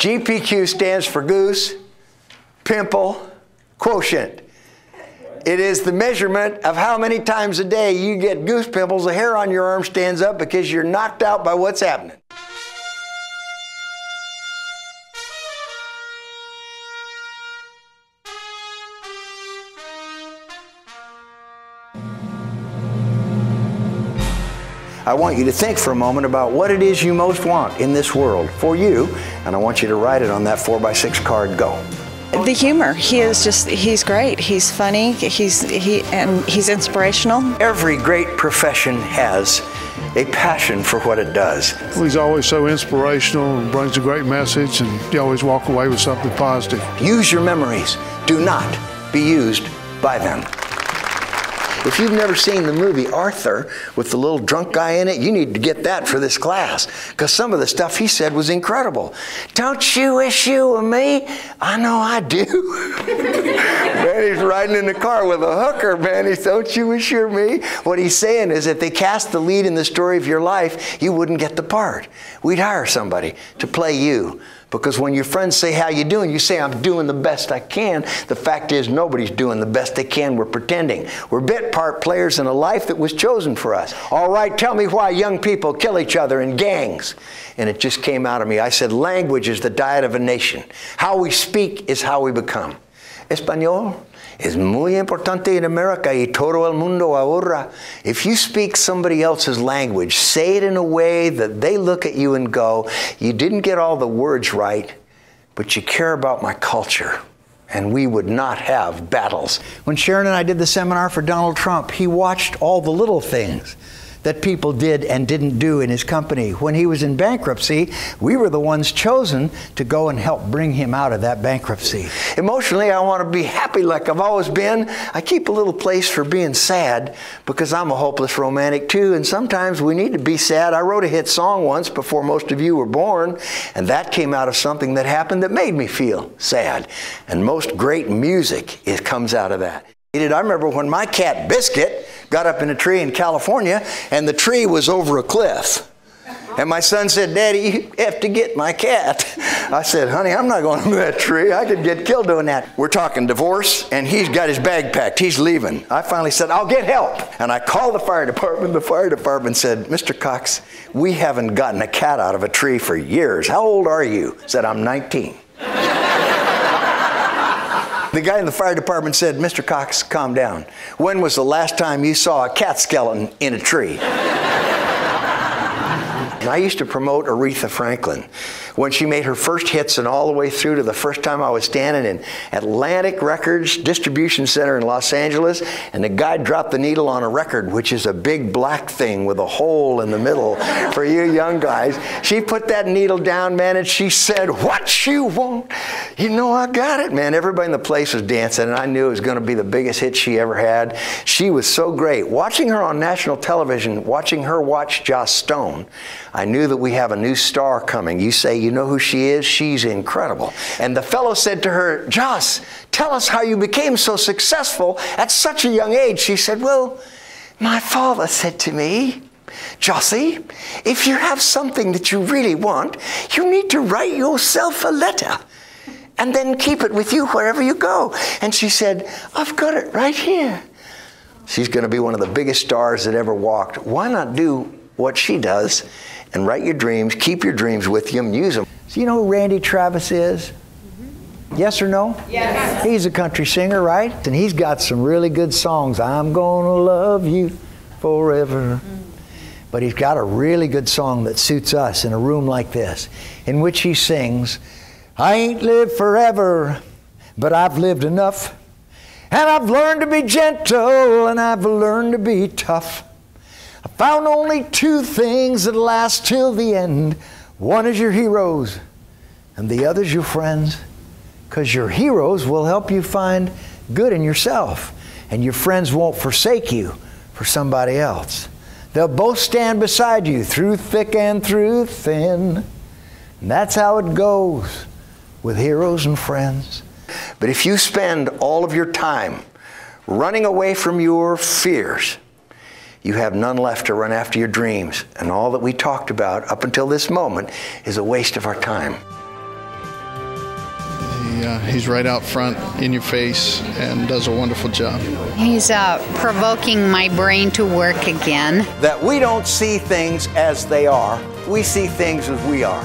GPQ stands for Goose, Pimple, Quotient. It is the measurement of how many times a day you get goose pimples, the hair on your arm stands up because you're knocked out by what's happening. I want you to think for a moment about what it is you most want in this world for you, and I want you to write it on that 4x6 card. Go. The humor. He's great. He's funny. He's inspirational. Every great profession has a passion for what it does. Well, he's always so inspirational and brings a great message, and you always walk away with something positive. Use your memories. Do not be used by them. If you've never seen the movie Arthur with the little drunk guy in it, you need to get that for this class, because some of the stuff he said was incredible. Don't you wish you were me? I know I do. Man, he's riding in the car with a hooker, man. He's, don't you wish you were me? What he's saying is if they cast the lead in the story of your life, you wouldn't get the part. We'd hire somebody to play you. Because when your friends say, how you doing? You say, I'm doing the best I can. The fact is, nobody's doing the best they can. We're pretending. We're bit part players in a life that was chosen for us. All right, tell me why young people kill each other in gangs. And it just came out of me. I said, language is the diet of a nation. How we speak is how we become. Español es muy importante en America y todo el mundo ahora. If you speak somebody else's language, say it in a way that they look at you and go, you didn't get all the words right, but you care about my culture. And we would not have battles. When Sharon and I did the seminar for Donald Trump, he watched all the little things that people did and didn't do in his company. When he was in bankruptcy, we were the ones chosen to go and help bring him out of that bankruptcy. Emotionally, I want to be happy like I've always been. I keep a little place for being sad because I'm a hopeless romantic too, and sometimes we need to be sad. I wrote a hit song once before most of you were born, and that came out of something that happened that made me feel sad. And most great music, it comes out of that. I remember when my cat Biscuit got up in a tree in California, and the tree was over a cliff. And my son said, Daddy, you have to get my cat. I said, honey, I'm not going to that tree. I could get killed doing that. We're talking divorce, and he's got his bag packed. He's leaving. I finally said, I'll get help. And I called the fire department. The fire department said, Mr. Cox, we haven't gotten a cat out of a tree for years. How old are you? I said, I'm 19. The guy in the fire department said, Mr. Cox, calm down. When was the last time you saw a cat skeleton in a tree? And I used to promote Aretha Franklin when she made her first hits and all the way through to the first time I was standing in Atlantic Records Distribution Center in Los Angeles, and the guy dropped the needle on a record, which is a big black thing with a hole in the middle for you young guys. She put that needle down, man, and she said, what you want? You know I got it, man. Everybody in the place was dancing, and I knew it was going to be the biggest hit she ever had. She was so great. Watching her on national television, watching her watch Joss Stone, I knew that we have a new star coming. You say, you know who she is? She's incredible. And the fellow said to her, Joss, tell us how you became so successful at such a young age. She said, well, my father said to me, Jossie, if you have something that you really want, you need to write yourself a letter and then keep it with you wherever you go. And she said, I've got it right here. She's going to be one of the biggest stars that ever walked. Why not do what she does and write your dreams, keep your dreams with you, and use them? So you know who Randy Travis is? Mm-hmm. Yes or no? Yes. He's a country singer, right? And he's got some really good songs. I'm gonna love you forever. Mm-hmm. But he's got a really good song that suits us in a room like this, in which he sings, I ain't lived forever, but I've lived enough. And I've learned to be gentle, and I've learned to be tough. I found only two things that last till the end. One is your heroes, and the other's your friends. Because your heroes will help you find good in yourself, and your friends won't forsake you for somebody else. They'll both stand beside you through thick and through thin. And that's how it goes with heroes and friends. But if you spend all of your time running away from your fears, you have none left to run after your dreams. And all that we talked about up until this moment is a waste of our time. He's right out front, in your face, and does a wonderful job. He's provoking my brain to work again. That we don't see things as they are, we see things as we are.